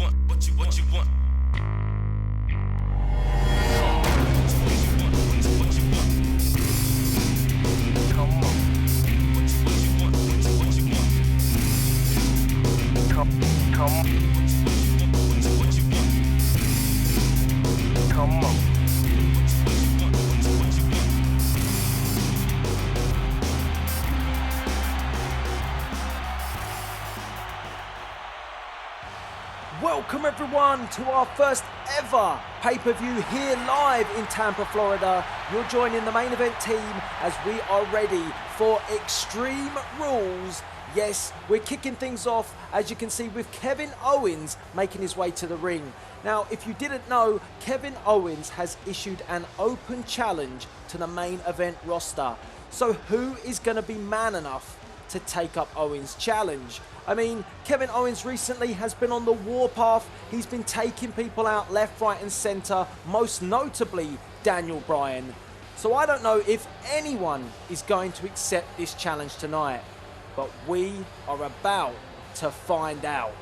want, what you want. Welcome everyone to our first ever pay-per-view here live in Tampa, Florida. You're joining the main event team as we are ready for Extreme Rules. Yes, we're kicking things off, as you can see, with Kevin Owens making his way to the ring. Now, if you didn't know, Kevin Owens has issued an open challenge to the main event roster. So who is going to be man enough to take up Owens' challenge? I mean, Kevin Owens recently has been on the warpath. He's been taking people out left, right and centre, most notably Daniel Bryan. So I don't know if anyone is going to accept this challenge tonight, but we are about to find out.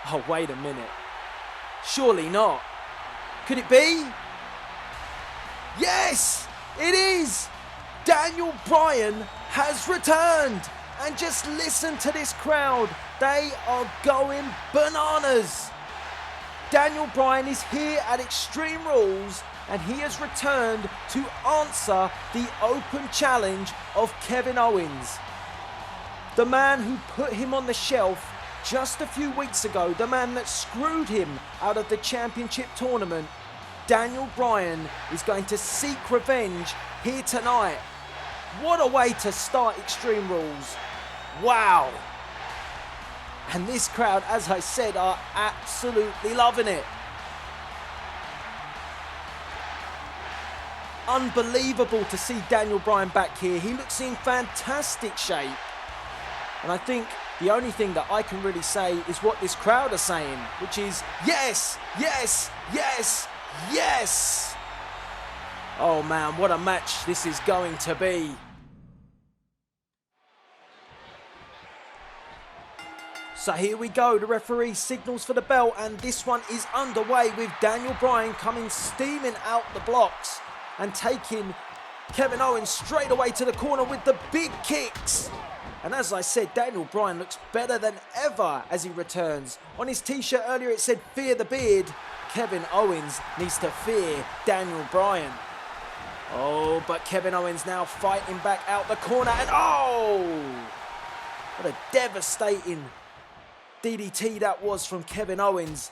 Oh, wait a minute. Surely not. Could it be? Yes, it is! Daniel Bryan has returned, and just listen to this crowd. They are going bananas. Daniel Bryan is here at Extreme Rules, and he has returned to answer the open challenge of Kevin Owens. The man who put him on the shelf just a few weeks ago, the man that screwed him out of the championship tournament. Daniel Bryan is going to seek revenge here tonight. What a way to start Extreme Rules. Wow. And this crowd, as I said, are absolutely loving it. Unbelievable to see Daniel Bryan back here. He looks in fantastic shape. And I think the only thing that I can really say is what this crowd are saying, which is yes, yes, yes, yes. Oh man, what a match this is going to be. So here we go, the referee signals for the bell, and this one is underway with Daniel Bryan coming steaming out the blocks and taking Kevin Owens straight away to the corner with the big kicks. And as I said, Daniel Bryan looks better than ever as he returns. On his t-shirt earlier it said "Fear the Beard." Kevin Owens needs to fear Daniel Bryan. Oh, but Kevin Owens now fighting back out the corner, and oh! What a devastating DDT that was from Kevin Owens,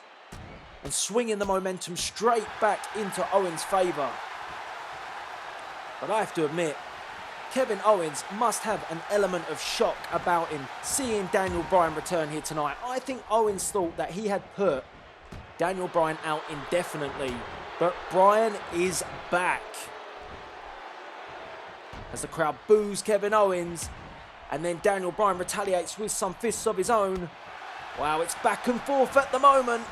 and swinging the momentum straight back into Owens' favour. But I have to admit, Kevin Owens must have an element of shock about him seeing Daniel Bryan return here tonight. I think Owens thought that he had put Daniel Bryan out indefinitely, but Bryan is back. As the crowd boos Kevin Owens, and then Daniel Bryan retaliates with some fists of his own. Wow, it's back and forth at the moment.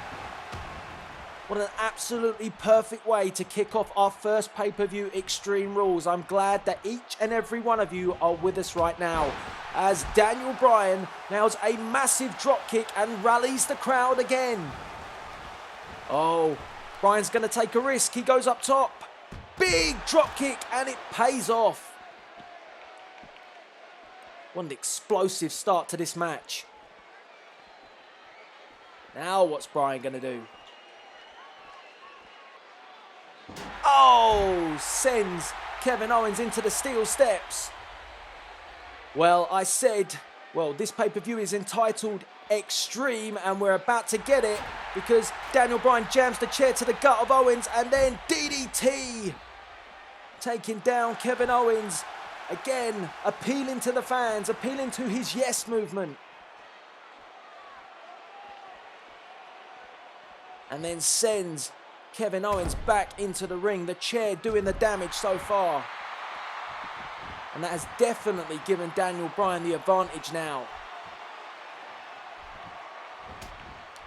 What an absolutely perfect way to kick off our first pay-per-view Extreme Rules. I'm glad that each and every one of you are with us right now, as Daniel Bryan nails a massive dropkick and rallies the crowd again. Oh, Bryan's going to take a risk. He goes up top. Big dropkick, and it pays off. What an explosive start to this match. Now what's Bryan going to do? Oh, sends Kevin Owens into the steel steps. Well, I said, this pay-per-view is entitled Extreme, and we're about to get it because Daniel Bryan jams the chair to the gut of Owens, and then DDT. Taking down Kevin Owens. Again, appealing to the fans, appealing to his yes movement. And then sends Kevin Owens back into the ring. The chair doing the damage so far. And that has definitely given Daniel Bryan the advantage now.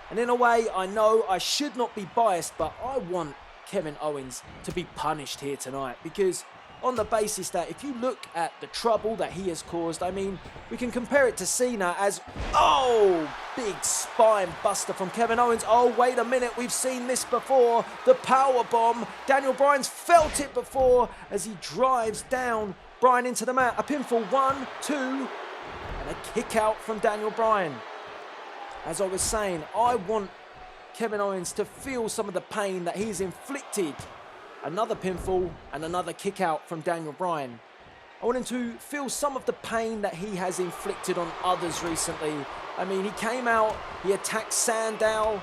And in a way, I know I should not be biased, but I want Kevin Owens to be punished here tonight, because on the basis that if you look at the trouble that he has caused, I mean, we can compare it to Cena as, oh, big spine buster from Kevin Owens. Oh, wait a minute, we've seen this before. The power bomb. Daniel Bryan's felt it before as he drives down Bryan into the mat. A pinfall, 1, 2, and a kick out from Daniel Bryan. As I was saying, I want Kevin Owens to feel some of the pain that he's inflicted. Another pinfall and another kick out from Daniel Bryan. I want him to feel some of the pain that he has inflicted on others recently. I mean, he came out, he attacked Sandow,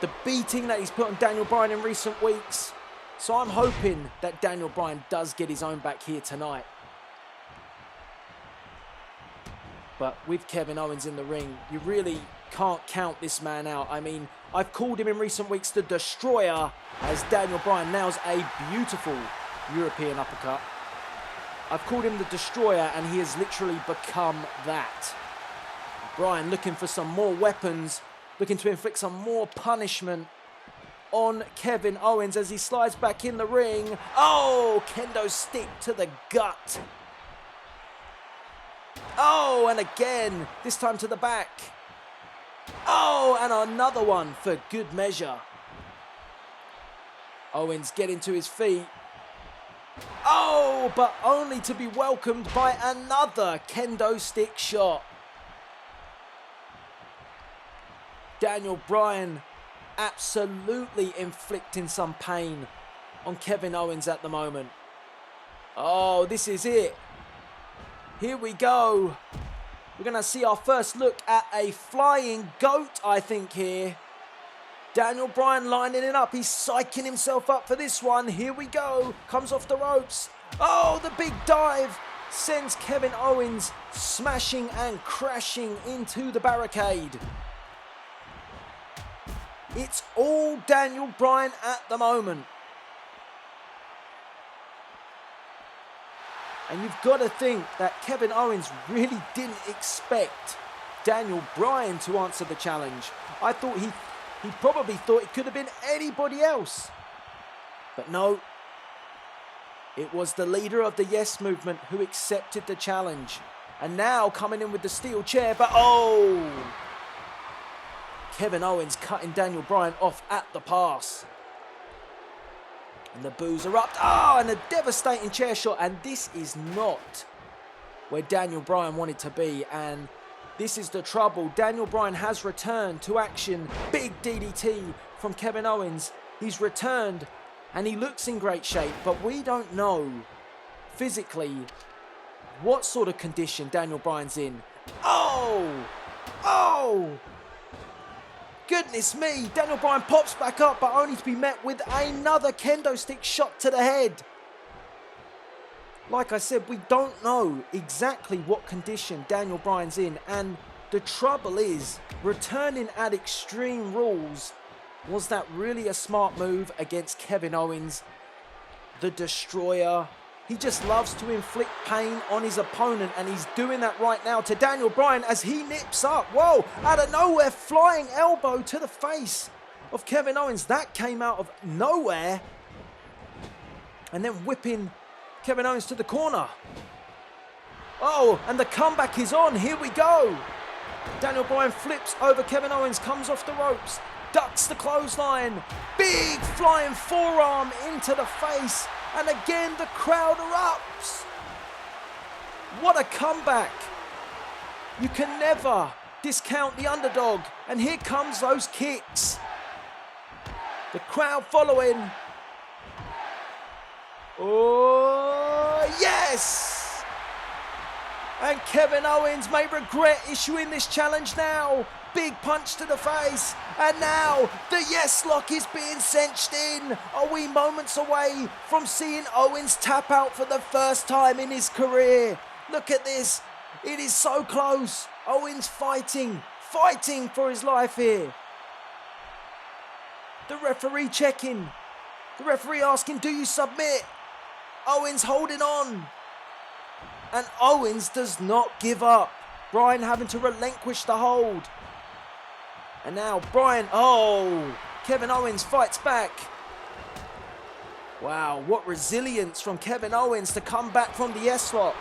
the beating that he's put on Daniel Bryan in recent weeks. So I'm hoping that Daniel Bryan does get his own back here tonight. But with Kevin Owens in the ring, you really can't count this man out. I mean, I've called him in recent weeks the Destroyer as Daniel Bryan nails a beautiful European uppercut. I've called him the Destroyer and he has literally become that. Bryan looking for some more weapons, looking to inflict some more punishment on Kevin Owens as he slides back in the ring. Oh, kendo stick to the gut. Oh, and again, this time to the back. Oh, and another one for good measure. Owens getting to his feet. Oh, but only to be welcomed by another kendo stick shot. Daniel Bryan absolutely inflicting some pain on Kevin Owens at the moment. Oh, this is it. Here we go. We're going to see our first look at a flying goat, I think, here. Daniel Bryan lining it up. He's psyching himself up for this one. Here we go. Comes off the ropes. Oh, the big dive sends Kevin Owens smashing and crashing into the barricade. It's all Daniel Bryan at the moment. And you've got to think that Kevin Owens really didn't expect Daniel Bryan to answer the challenge. I thought he probably thought it could have been anybody else. But no, it was the leader of the Yes Movement who accepted the challenge. And now coming in with the steel chair, but oh! Kevin Owens cutting Daniel Bryan off at the pass. And the boos erupt. Oh, and a devastating chair shot. And this is not where Daniel Bryan wanted to be. And this is the trouble. Daniel Bryan has returned to action. Big DDT from Kevin Owens. He's returned and he looks in great shape. But we don't know physically what sort of condition Daniel Bryan's in. Oh! Oh! Goodness me, Daniel Bryan pops back up, but only to be met with another kendo stick shot to the head. Like I said, we don't know exactly what condition Daniel Bryan's in, and the trouble is, returning at Extreme Rules, was that really a smart move against Kevin Owens, the Destroyer? He just loves to inflict pain on his opponent, and he's doing that right now to Daniel Bryan as he nips up. Whoa, out of nowhere, flying elbow to the face of Kevin Owens. That came out of nowhere. And then whipping Kevin Owens to the corner. Oh, and the comeback is on. Here we go. Daniel Bryan flips over Kevin Owens, comes off the ropes, ducks the clothesline. Big flying forearm into the face. And again, the crowd erupts. What a comeback. You can never discount the underdog. And here comes those kicks. The crowd following. Oh, yes! And Kevin Owens may regret issuing this challenge now. Big punch to the face. And now the yes lock is being cinched in. Are we moments away from seeing Owens tap out for the first time in his career? Look at this. It is so close. Owens fighting for his life here. The referee checking. The referee asking, do you submit? Owens holding on. And Owens does not give up. Bryan having to relinquish the hold. And now Bryan, oh, Kevin Owens fights back. Wow, what resilience from Kevin Owens to come back from the S-lock.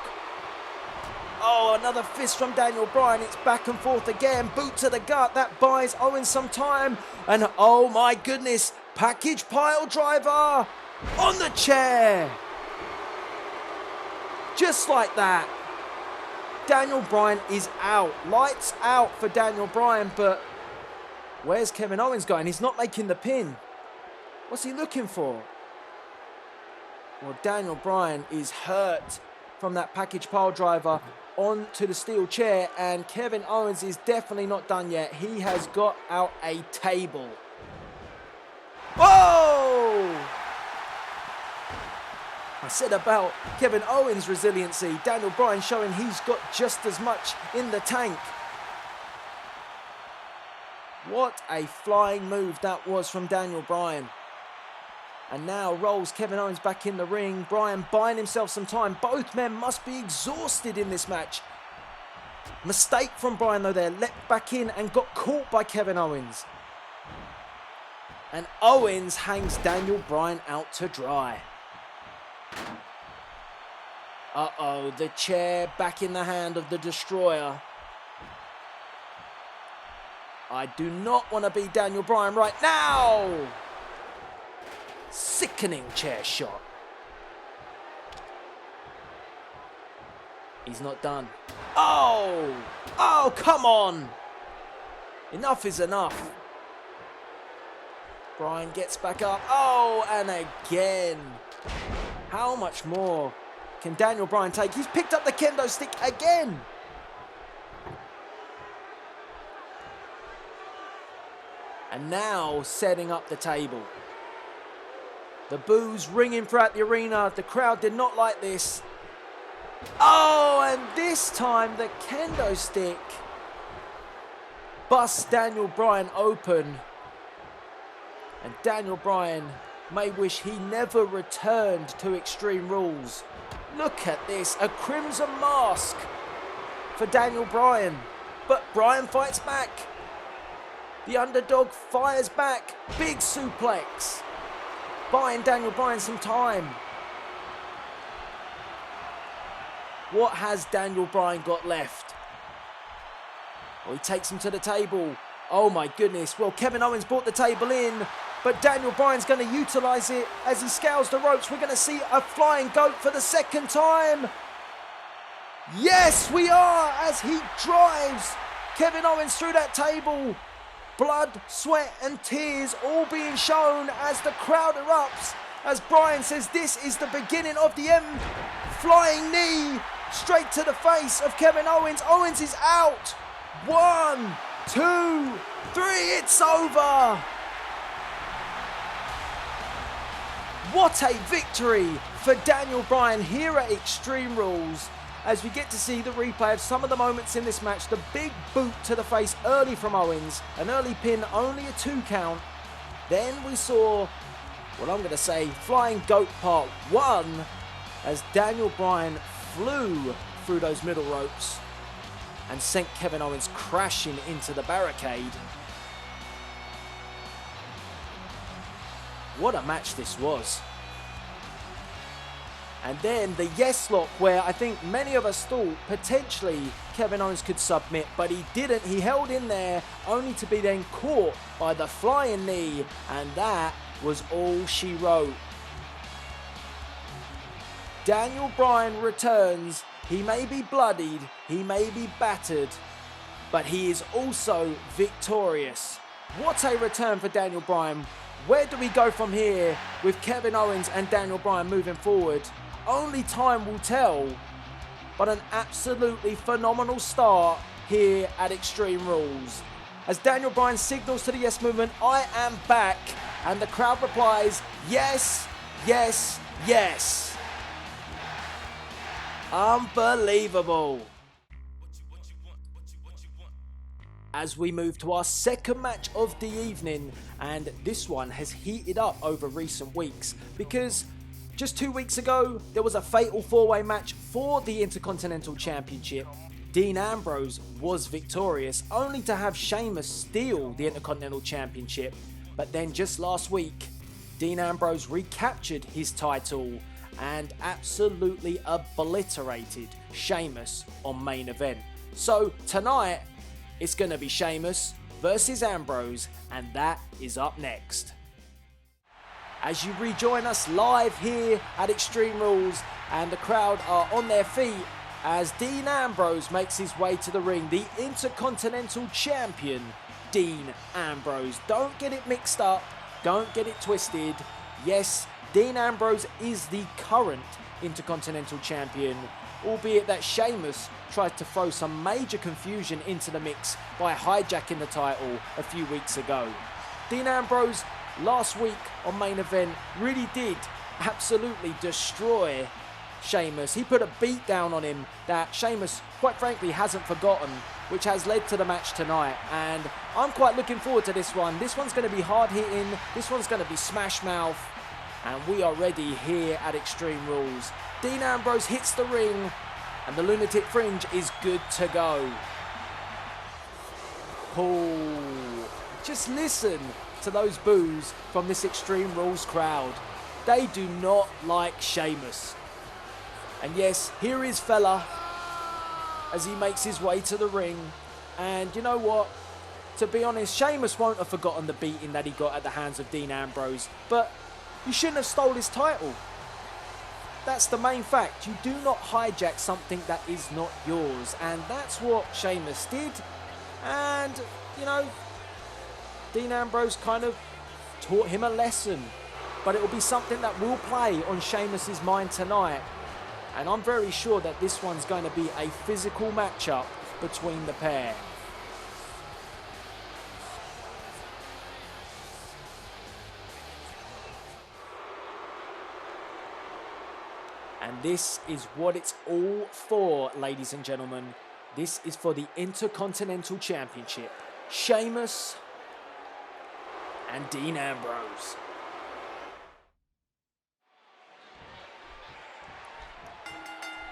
Oh, another fist from Daniel Bryan. It's back and forth again. Boot to the gut. That buys Owens some time. And oh my goodness, package pile driver on the chair. Just like that. Daniel Bryan is out. Lights out for Daniel Bryan, but where's Kevin Owens going? He's not making the pin. What's he looking for? Well, Daniel Bryan is hurt from that package pile driver onto the steel chair, and Kevin Owens is definitely not done yet. He has got out a table. Whoa! I said about Kevin Owens' resiliency. Daniel Bryan showing he's got just as much in the tank. What a flying move that was from Daniel Bryan. And now rolls Kevin Owens back in the ring. Bryan buying himself some time. Both men must be exhausted in this match. Mistake from Bryan though there. Leapt back in and got caught by Kevin Owens. And Owens hangs Daniel Bryan out to dry. Uh-oh, the chair back in the hand of the Destroyer. I do not want to be Daniel Bryan right now. Sickening chair shot. He's not done. Oh! Oh, come on! Enough is enough. Bryan gets back up. Oh, and again. How much more can Daniel Bryan take? He's picked up the kendo stick again. And now setting up the table. The boos ringing throughout the arena. The crowd did not like this. Oh, and this time the kendo stick busts Daniel Bryan open. And Daniel Bryan may wish he never returned to Extreme Rules. Look at this, a crimson mask for Daniel Bryan. But Bryan fights back. The underdog fires back. Big suplex. Buying Daniel Bryan some time. What has Daniel Bryan got left? Well, he takes him to the table. Oh my goodness. Well, Kevin Owens brought the table in, but Daniel Bryan's going to utilize it as he scales the ropes. We're going to see a flying goat for the second time. Yes, we are, as he drives Kevin Owens through that table. Blood, sweat and tears all being shown as the crowd erupts. As Bryan says this is the beginning of the end. Flying knee straight to the face of Kevin Owens. Owens is out. 1, 2, 3, it's over. What a victory for Daniel Bryan here at Extreme Rules. As we get to see the replay of some of the moments in this match. The big boot to the face early from Owens. An early pin, only a 2 count. Then we saw, well, I'm going to say, Flying Goat Part 1. As Daniel Bryan flew through those middle ropes and sent Kevin Owens crashing into the barricade. What a match this was. And then the yes lock, where I think many of us thought potentially Kevin Owens could submit, but he didn't. He held in there only to be then caught by the flying knee, and that was all she wrote. Daniel Bryan returns. He may be bloodied, he may be battered, but he is also victorious. What a return for Daniel Bryan. Where do we go from here with Kevin Owens and Daniel Bryan moving forward? Only time will tell, but an absolutely phenomenal start here at Extreme Rules. As Daniel Bryan signals to the yes movement, I am back, and the crowd replies, yes, yes, yes. Unbelievable. As we move to our second match of the evening, and this one has heated up over recent weeks because just 2 weeks ago there was a fatal 4-way match for the Intercontinental Championship. Dean Ambrose was victorious, only to have Sheamus steal the Intercontinental Championship. But then just last week, Dean Ambrose recaptured his title and absolutely obliterated Sheamus on main event. So tonight, it's going to be Sheamus versus Ambrose, and that is up next. As you rejoin us live here at Extreme Rules, and the crowd are on their feet as Dean Ambrose makes his way to the ring, the Intercontinental Champion, Dean Ambrose. Don't get it mixed up, don't get it twisted. Yes, Dean Ambrose is the current Intercontinental Champion, albeit that Sheamus tried to throw some major confusion into the mix by hijacking the title a few weeks ago. Dean Ambrose last week on main event really did absolutely destroy Sheamus. He put a beat down on him that Sheamus quite frankly hasn't forgotten, which has led to the match tonight, and I'm quite looking forward to this one. This one's going to be hard hitting, this one's going to be smash mouth, and we are ready here at Extreme Rules. Dean Ambrose hits the ring and the lunatic fringe is good to go. Oh, just listen to those boos from this Extreme Rules crowd. They do not like Sheamus. And yes, here is fella as he makes his way to the ring. And you know what? To be honest, Sheamus won't have forgotten the beating that he got at the hands of Dean Ambrose. But you shouldn't have stole his title. That's the main fact. You do not hijack something that is not yours. And that's what Sheamus did. And, you know, Dean Ambrose kind of taught him a lesson. But it will be something that will play on Sheamus's mind tonight. And I'm very sure that this one's going to be a physical matchup between the pair. And this is what it's all for, ladies and gentlemen. This is for the Intercontinental Championship. Sheamus and Dean Ambrose.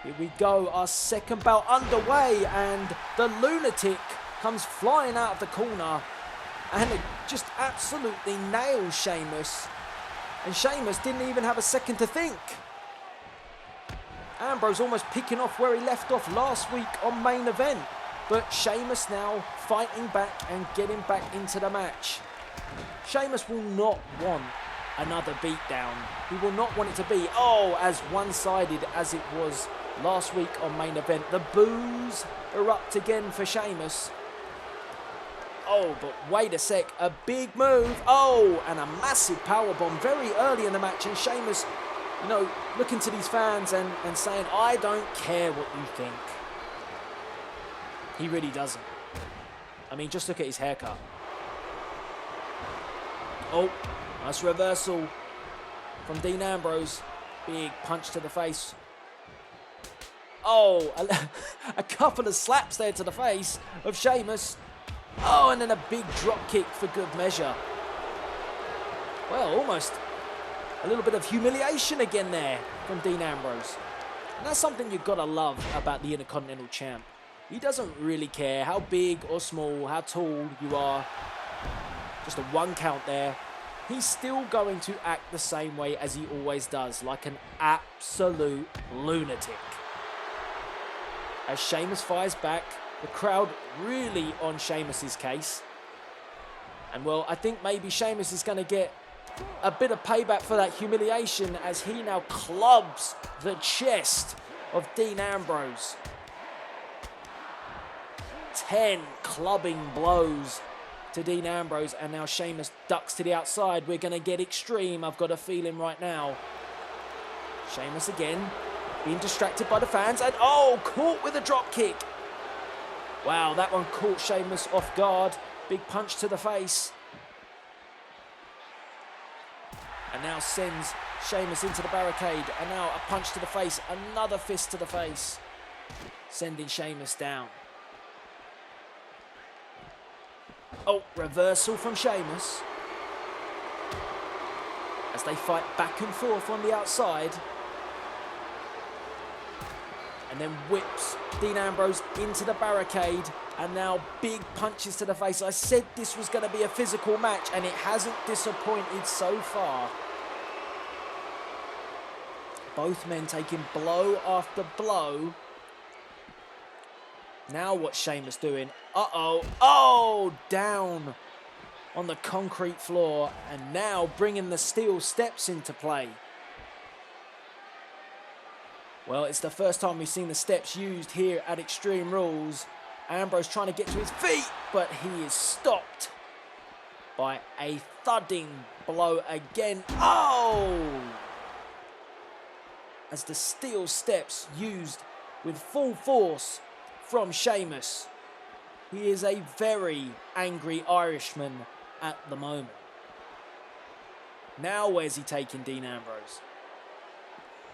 Here we go, our second bout underway, and the lunatic comes flying out of the corner and it just absolutely nails Sheamus. And Sheamus didn't even have a second to think. Ambrose almost picking off where he left off last week on main event. But Sheamus now fighting back and getting back into the match. Sheamus will not want another beatdown. He will not want it to be, as one-sided as it was last week on main event. The boos erupt again for Sheamus. But wait a sec, a big move. And a massive powerbomb very early in the match. And Sheamus, you know, looking to these fans and saying, I don't care what you think. He really doesn't. I mean, just look at his haircut. Nice reversal from Dean Ambrose. Big punch to the face. A couple of slaps there to the face of Sheamus. And then a big drop kick for good measure. Well, almost a little bit of humiliation again there from Dean Ambrose. And that's something you've got to love about the Intercontinental Champ. He doesn't really care how big or small, how tall you are. Just a one count there. He's still going to act the same way as he always does, like an absolute lunatic. As Sheamus fires back, the crowd really on Sheamus's case. And well, I think maybe Sheamus is going to get a bit of payback for that humiliation as he now clubs the chest of Dean Ambrose. 10 clubbing blows to Dean Ambrose, and now Sheamus ducks to the outside. We're going to get extreme, I've got a feeling right now. Sheamus again, being distracted by the fans, and caught with a drop kick. Wow, that one caught Sheamus off guard. Big punch to the face. And now sends Sheamus into the barricade, and now a punch to the face, another fist to the face, sending Sheamus down. Reversal from Sheamus. As they fight back and forth on the outside. And then whips Dean Ambrose into the barricade. And now big punches to the face. I said this was going to be a physical match, and it hasn't disappointed so far. Both men taking blow after blow. Now what's Sheamus doing? Uh-oh. Oh, down on the concrete floor. And now bringing the steel steps into play. Well, it's the first time we've seen the steps used here at Extreme Rules. Ambrose trying to get to his feet, but he is stopped by a thudding blow again. Oh! As the steel steps used with full force from Sheamus. He is a very angry Irishman at the moment. Now where's he taking Dean Ambrose?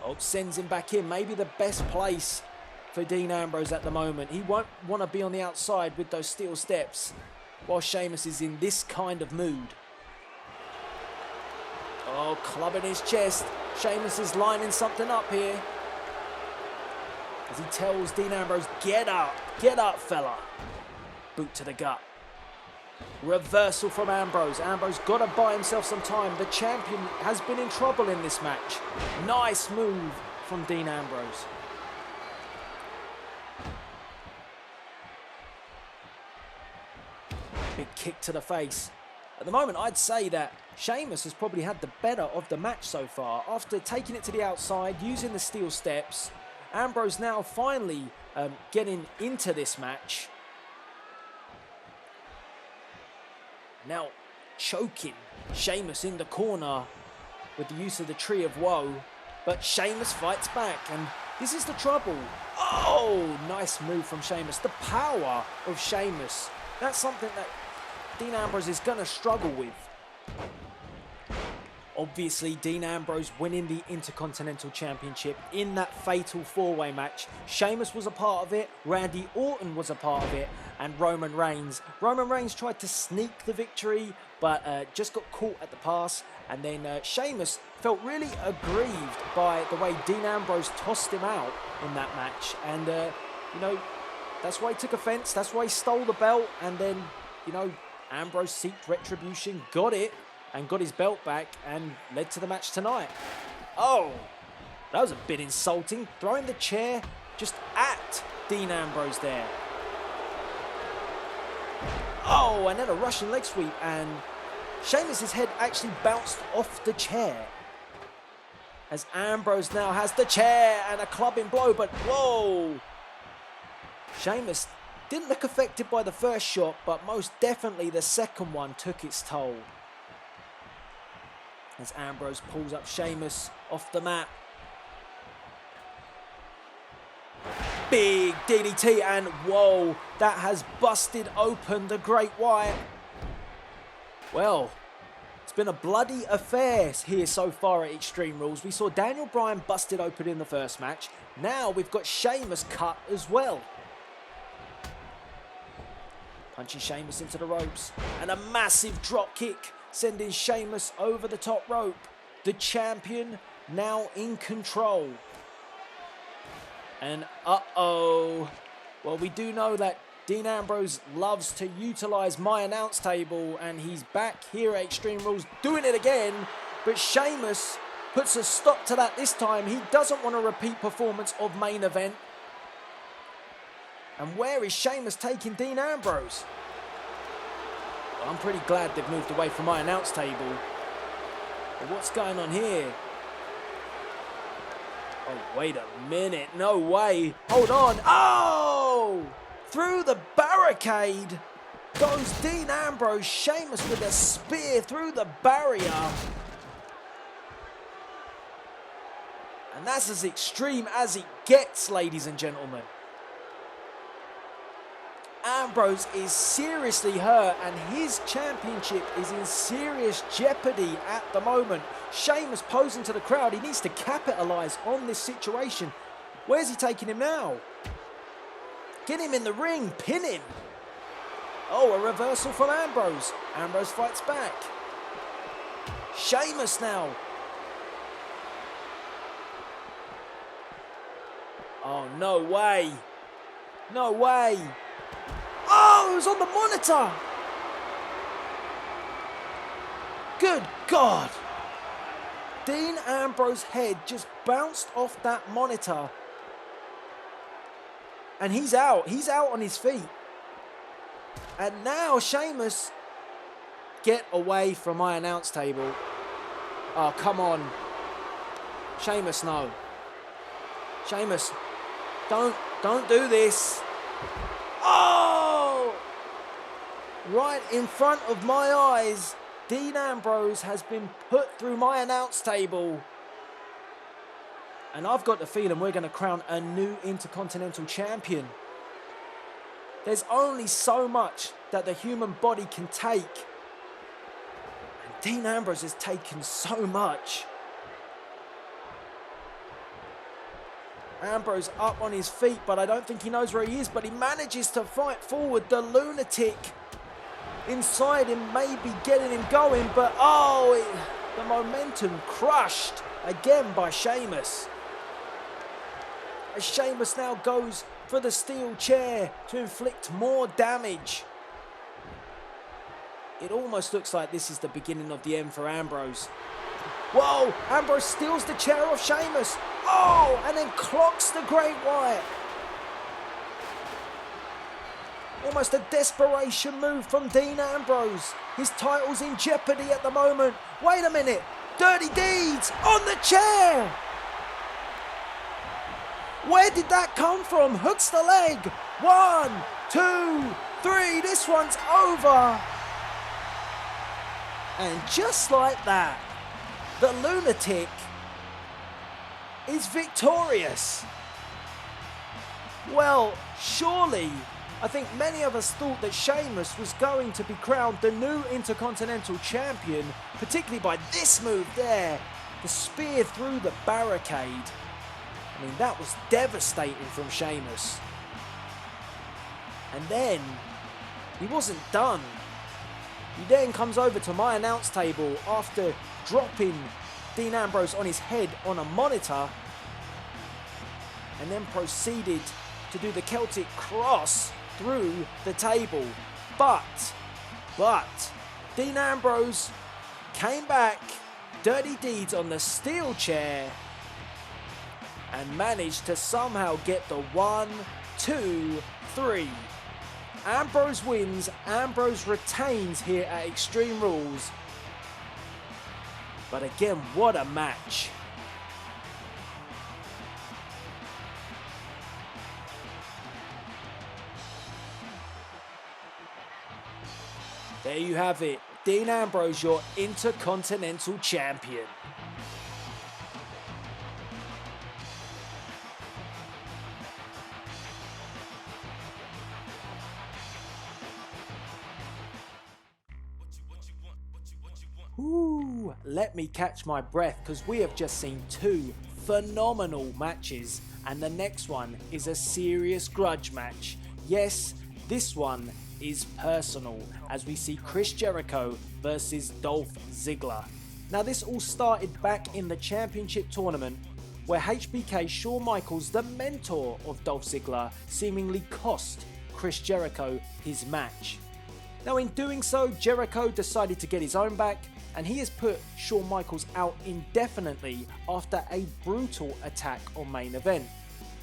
Oh, sends him back in. Maybe the best place for Dean Ambrose at the moment. He won't want to be on the outside with those steel steps while Sheamus is in this kind of mood. Oh, clubbing his chest. Sheamus is lining something up here. As he tells Dean Ambrose, get up, fella. Boot to the gut. Reversal from Ambrose. Ambrose got to buy himself some time. The champion has been in trouble in this match. Nice move from Dean Ambrose. Big kick to the face. At the moment, I'd say that Sheamus has probably had the better of the match so far. After taking it to the outside, using the steel steps, Ambrose now finally getting into this match. Now choking Sheamus in the corner with the use of the Tree of Woe. But Sheamus fights back, and this is the trouble. Oh, nice move from Sheamus. The power of Sheamus. That's something that Dean Ambrose is going to struggle with. Obviously, Dean Ambrose winning the Intercontinental Championship in that fatal four-way match. Sheamus was a part of it, Randy Orton was a part of it, and Roman Reigns. Roman Reigns tried to sneak the victory, but just got caught at the pass. And then Sheamus felt really aggrieved by the way Dean Ambrose tossed him out in that match. And, you know, that's why he took offense. That's why he stole the belt. And then, you know, Ambrose seeked retribution, got it, and got his belt back, and led to the match tonight. Oh, that was a bit insulting. Throwing the chair just at Dean Ambrose there. Oh, and then a Russian leg sweep, and Sheamus' head actually bounced off the chair. As Ambrose now has the chair and a clubbing blow, but whoa! Sheamus didn't look affected by the first shot, but most definitely the second one took its toll. As Ambrose pulls up Sheamus off the mat. Big DDT, and whoa, that has busted open the Great White. Well, it's been a bloody affair here so far at Extreme Rules. We saw Daniel Bryan busted open in the first match. Now we've got Sheamus cut as well. Punching Sheamus into the ropes. And a massive drop kick, sending Sheamus over the top rope. The champion now in control. And uh-oh. Well, we do know that Dean Ambrose loves to utilize my announce table, and he's back here at Extreme Rules doing it again. But Sheamus puts a stop to that this time. He doesn't want a repeat performance of main event. And where is Sheamus taking Dean Ambrose? Well, I'm pretty glad they've moved away from my announce table. But what's going on here? Oh, wait a minute. No way. Hold on. Oh! Through the barricade goes Dean Ambrose. Sheamus with a spear through the barrier. And that's as extreme as it gets, ladies and gentlemen. Ambrose is seriously hurt, and his championship is in serious jeopardy at the moment. Sheamus posing to the crowd. He needs to capitalize on this situation. Where's he taking him now? Get him in the ring, pin him. Oh, a reversal from Ambrose. Ambrose fights back. Sheamus now. Oh, no way. No way. Oh, it was on the monitor. Good God. Dean Ambrose's head just bounced off that monitor. And he's out. He's out on his feet. And now Sheamus, get away from my announce table. Oh, come on. Sheamus, no. Sheamus, don't do this. Oh! Right in front of my eyes, Dean Ambrose has been put through my announce table. And I've got the feeling we're going to crown a new Intercontinental Champion. There's only so much that the human body can take. And Dean Ambrose has taken so much. Ambrose up on his feet, but I don't think he knows where he is. But he manages to fight forward. The lunatic inside him may be getting him going. But the momentum crushed again by Sheamus. As Sheamus now goes for the steel chair to inflict more damage. It almost looks like this is the beginning of the end for Ambrose. Whoa! Ambrose steals the chair off Sheamus. Oh! And then clocks the Great White. Almost a desperation move from Dean Ambrose. His title's in jeopardy at the moment. Wait a minute. Dirty Deeds on the chair. Where did that come from? Hooks the leg. 1, 2, 3. This one's over. And just like that, the lunatic is victorious. Well, surely, I think many of us thought that Sheamus was going to be crowned the new Intercontinental Champion, particularly by this move there, the spear through the barricade. I mean, that was devastating from Sheamus. And then, he wasn't done. He then comes over to my announce table after dropping Dean Ambrose on his head on a monitor, and then proceeded to do the Celtic cross through the table. But, Dean Ambrose came back, Dirty Deeds on the steel chair, and managed to somehow get the 1, 2, 3. Ambrose wins, Ambrose retains here at Extreme Rules. But again, what a match. There you have it. Dean Ambrose, your Intercontinental Champion. Ooh, let me catch my breath, because we have just seen 2 phenomenal matches, and the next one is a serious grudge match. Yes, this one is personal, as we see Chris Jericho versus Dolph Ziggler. Now, this all started back in the championship tournament, where HBK Shawn Michaels, the mentor of Dolph Ziggler, seemingly cost Chris Jericho his match. Now, in doing so, Jericho decided to get his own back, and he has put Shawn Michaels out indefinitely after a brutal attack on Main Event.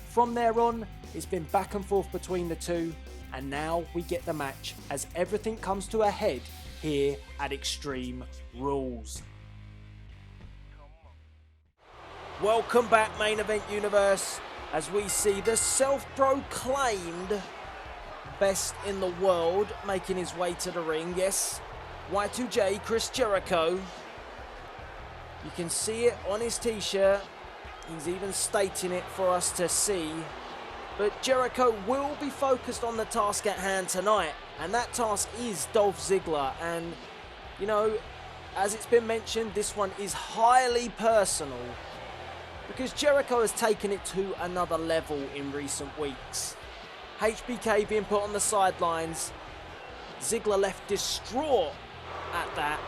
From there on, it's been back and forth between the two, and now we get the match as everything comes to a head here at Extreme Rules. Welcome back, Main Event Universe, as we see the self-proclaimed best in the world making his way to the ring. Yes, Y2J, Chris Jericho. You can see it on his t-shirt. He's even stating it for us to see. But Jericho will be focused on the task at hand tonight, and that task is Dolph Ziggler. And, you know, as it's been mentioned, this one is highly personal, because Jericho has taken it to another level in recent weeks. HBK being put on the sidelines, Ziggler left distraught at that,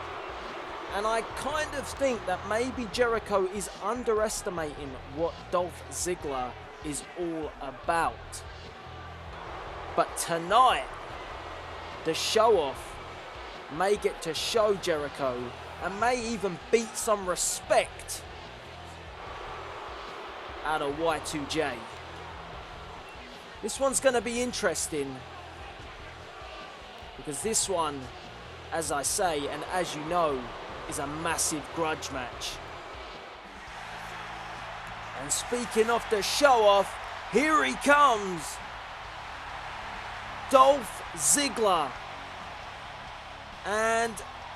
and I kind of think that maybe Jericho is underestimating what Dolph Ziggler is all about. But tonight, the show-off may get to show Jericho and may even beat some respect out of Y2J. This one's going to be interesting because this one, as I say and as you know, is a massive grudge match. And speaking of the show off, here he comes, Dolph Ziggler. And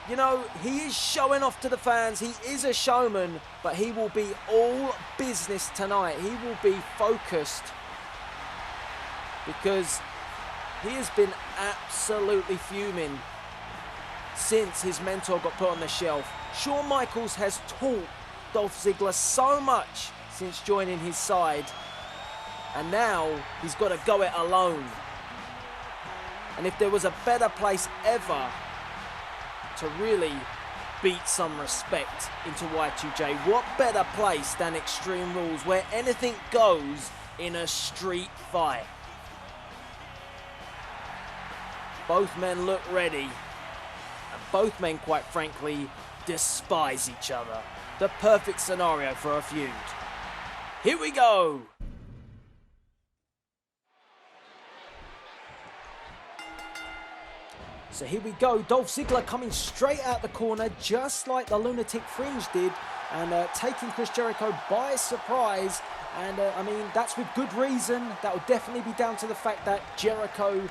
you know, he is showing off to the fans. He is a showman, but he will be all business tonight. He will be focused because he has been absolutely fuming since his mentor got put on the shelf. Shawn Michaels has taught Dolph Ziggler so much since joining his side, and now he's got to go it alone. And if there was a better place ever to really beat some respect into Y2J, what better place than Extreme Rules, where anything goes in a street fight? Both men look ready, and both men, quite frankly, despise each other. The perfect scenario for a feud. Here we go! So here we go, Dolph Ziggler coming straight out the corner, just like the Lunatic Fringe did, and taking Chris Jericho by surprise. And I mean, that's with good reason. That will definitely be down to the fact that Jericho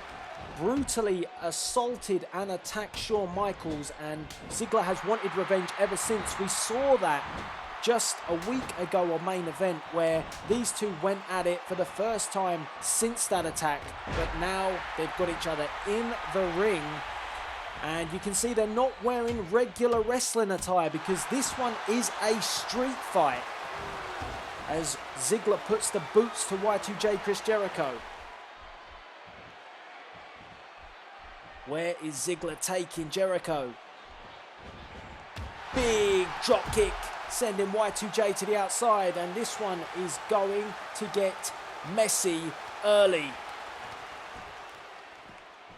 brutally assaulted and attacked Shawn Michaels, and Ziggler has wanted revenge ever since. We saw that just a week ago on Main Event, where these two went at it for the first time since that attack, but now they've got each other in the ring. And you can see they're not wearing regular wrestling attire because this one is a street fight, as Ziggler puts the boots to Y2J Chris Jericho. Where is Ziggler taking Jericho? Big drop kick, sending Y2J to the outside, and this one is going to get messy early.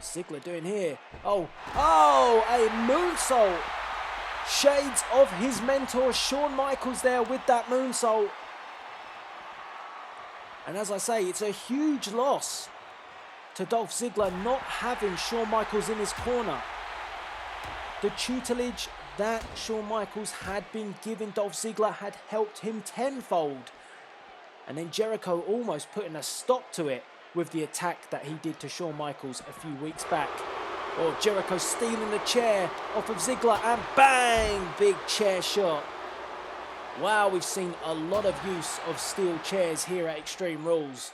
Ziggler doing here? Oh, a moonsault. Shades of his mentor Shawn Michaels there with that moonsault. And as I say, it's a huge loss to Dolph Ziggler not having Shawn Michaels in his corner. The tutelage that Shawn Michaels had been giving Dolph Ziggler had helped him tenfold. And then Jericho almost putting a stop to it with the attack that he did to Shawn Michaels a few weeks back. Oh, Jericho stealing the chair off of Ziggler, and bang! Big chair shot. Wow, we've seen a lot of use of steel chairs here at Extreme Rules.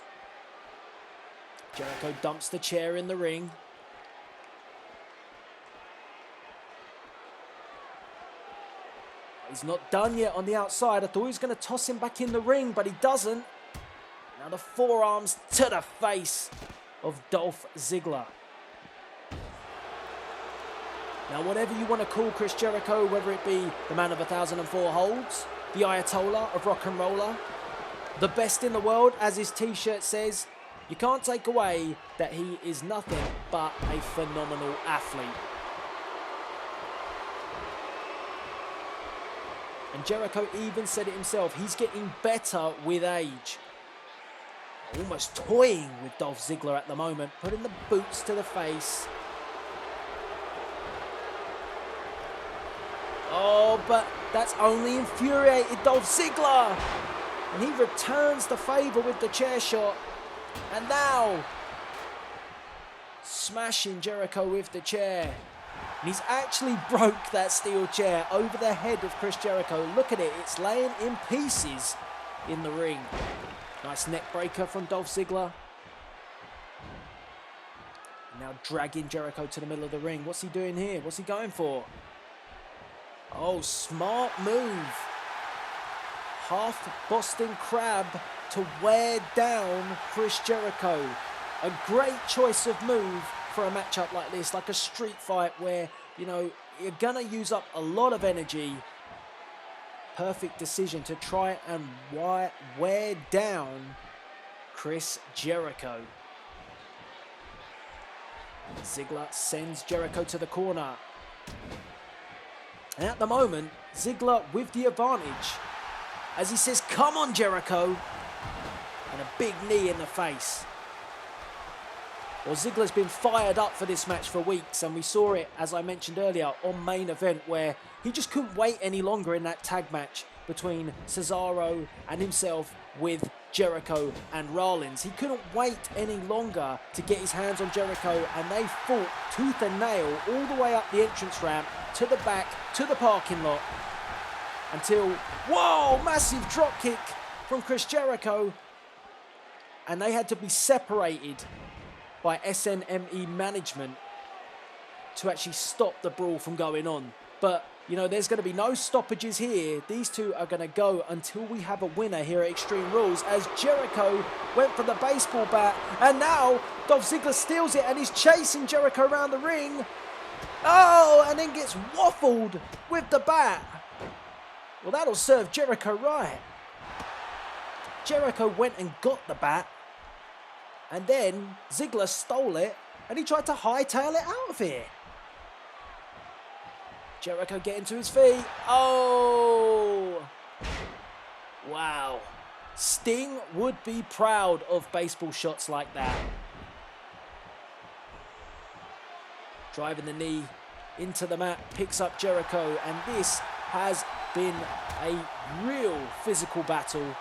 Jericho dumps the chair in the ring. He's not done yet on the outside. I thought he was going to toss him back in the ring, but he doesn't. Now the forearms to the face of Dolph Ziggler. Now whatever you want to call Chris Jericho, whether it be the man of 1,004 holds, the Ayatollah of rock and roller, the best in the world, as his t-shirt says, you can't take away that he is nothing but a phenomenal athlete. And Jericho even said it himself, he's getting better with age. Almost toying with Dolph Ziggler at the moment, putting the boots to the face. Oh, but that's only infuriated Dolph Ziggler. And he returns the favour with the chair shot. And now, smashing Jericho with the chair. And he's actually broke that steel chair over the head of Chris Jericho. Look at it, it's laying in pieces in the ring. Nice neck breaker from Dolph Ziggler. Now dragging Jericho to the middle of the ring. What's he doing here? What's he going for? Oh, smart move. Half Boston Crab to wear down Chris Jericho. A great choice of move for a matchup like this, like a street fight where, you know, you're gonna use up a lot of energy. Perfect decision to try and wear down Chris Jericho. Ziggler sends Jericho to the corner. And at the moment, Ziggler with the advantage. As he says, come on, Jericho. And a big knee in the face. Well, Ziggler's been fired up for this match for weeks, and we saw it, as I mentioned earlier, on Main Event, where he just couldn't wait any longer in that tag match between Cesaro and himself with Jericho and Rollins. He couldn't wait any longer to get his hands on Jericho, and they fought tooth and nail all the way up the entrance ramp, to the back, to the parking lot, until, whoa, massive drop kick from Chris Jericho, and they had to be separated by SNME management to actually stop the brawl from going on. But, you know, there's going to be no stoppages here. These two are going to go until we have a winner here at Extreme Rules, as Jericho went for the baseball bat, and now Dolph Ziggler steals it and he's chasing Jericho around the ring. Oh, and then gets waffled with the bat. Well, that'll serve Jericho right. Jericho went and got the bat, and then Ziggler stole it, and he tried to hightail it out of here. Jericho getting to his feet. Oh! Wow. Sting would be proud of baseball shots like that. Driving the knee into the mat, picks up Jericho, and this has been a real physical battle.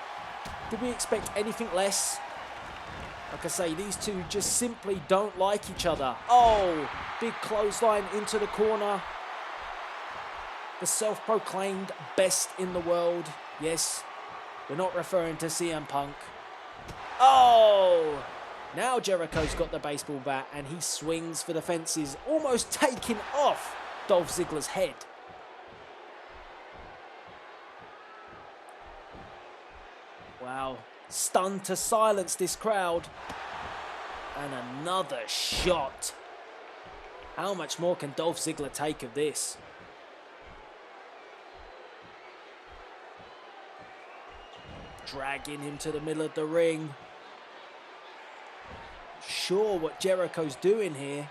Did we expect anything less? Like I say, these two just simply don't like each other. Oh, big clothesline into the corner. The self-proclaimed best in the world. Yes, we're not referring to CM Punk. Oh, now Jericho's got the baseball bat and he swings for the fences, almost taking off Dolph Ziggler's head. Wow. Stunned to silence this crowd. And another shot. How much more can Dolph Ziggler take of this? Dragging him to the middle of the ring. Sure what Jericho's doing here.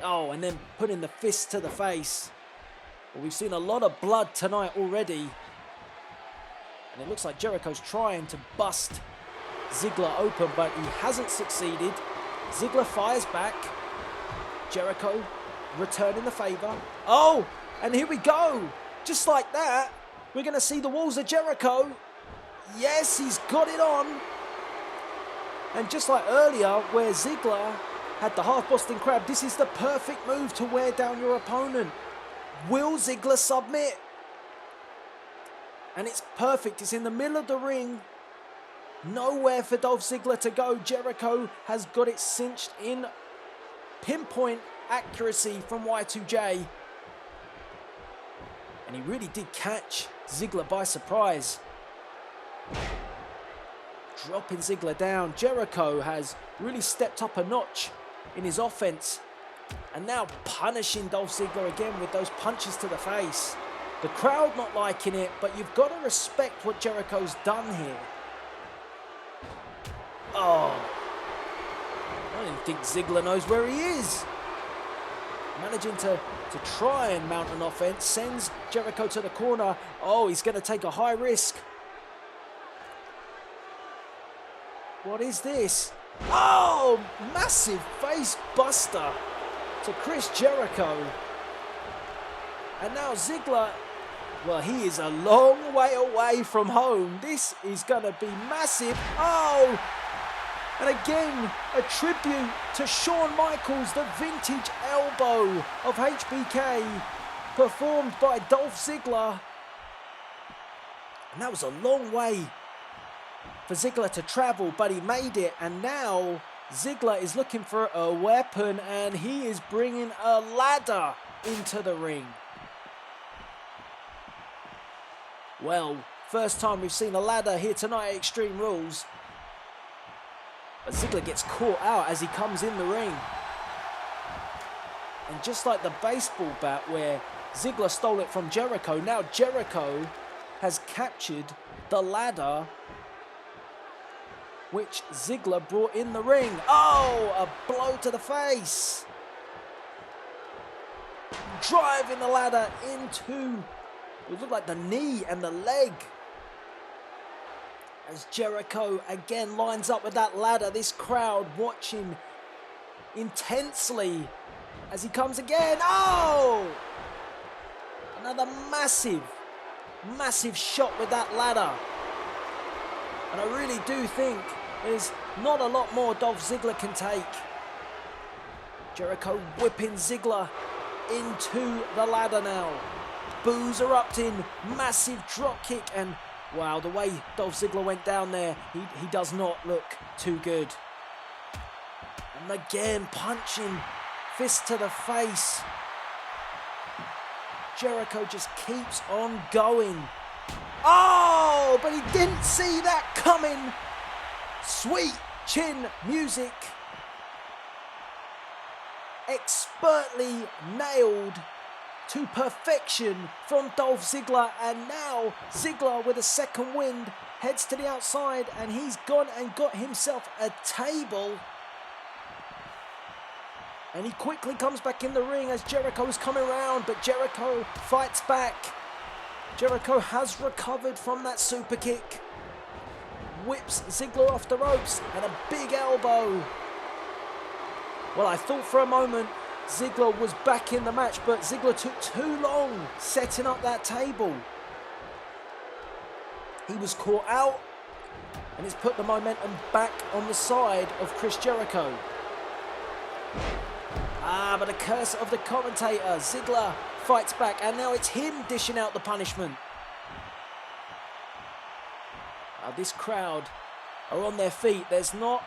Oh, and then putting the fist to the face. Well, we've seen a lot of blood tonight already. And it looks like Jericho's trying to bust Ziggler open, but he hasn't succeeded. Ziggler fires back. Jericho returning the favor. Oh, and here we go. Just like that, we're going to see the walls of Jericho. Yes, he's got it on. And just like earlier, where Ziggler had the half Boston Crab, this is the perfect move to wear down your opponent. Will Ziggler submit? And it's perfect. It's in the middle of the ring. Nowhere for Dolph Ziggler to go. Jericho has got it cinched in pinpoint accuracy from Y2J. And he really did catch Ziggler by surprise. Dropping Ziggler down. Jericho has really stepped up a notch in his offense. And now punishing Dolph Ziggler again with those punches to the face. The crowd not liking it, but you've got to respect what Jericho's done here. Oh. I don't think Ziggler knows where he is. Managing to try and mount an offense. Sends Jericho to the corner. Oh, he's going to take a high risk. What is this? Oh, massive face buster to Chris Jericho. And now Ziggler, well, he is a long way away from home. This is going to be massive. Oh, and again, a tribute to Shawn Michaels, the vintage elbow of HBK, performed by Dolph Ziggler. And that was a long way for Ziggler to travel, but he made it. And now Ziggler is looking for a weapon, and he is bringing a ladder into the ring. Well, first time we've seen a ladder here tonight at Extreme Rules. But Ziggler gets caught out as he comes in the ring. And just like the baseball bat where Ziggler stole it from Jericho, now Jericho has captured the ladder which Ziggler brought in the ring. Oh, a blow to the face. driving the ladder into, it looked like the knee and the leg. As Jericho again lines up with that ladder, this crowd watching intensely as he comes again. Oh! Another massive shot with that ladder. And I really do think there's not a lot more Dolph Ziggler can take. Jericho whipping Ziggler into the ladder now. Boos erupting, massive drop kick, and wow, the way Dolph Ziggler went down there, he does not look too good. And again, punching, fist to the face. Jericho just keeps on going. Oh, but he didn't see that coming. Sweet chin music. Expertly nailed to perfection from Dolph Ziggler, and now Ziggler with a second wind heads to the outside, and he's gone and got himself a table. And he quickly comes back in the ring as Jericho is coming around, but Jericho fights back. Jericho has recovered from that super kick. Whips Ziggler off the ropes, and a big elbow. Well, I thought for a moment Ziggler was back in the match, but Ziggler took too long setting up that table. He was caught out, and it's put the momentum back on the side of Chris Jericho. But a curse of the commentator. Ziggler fights back, and now it's him dishing out the punishment. This crowd are on their feet. There's not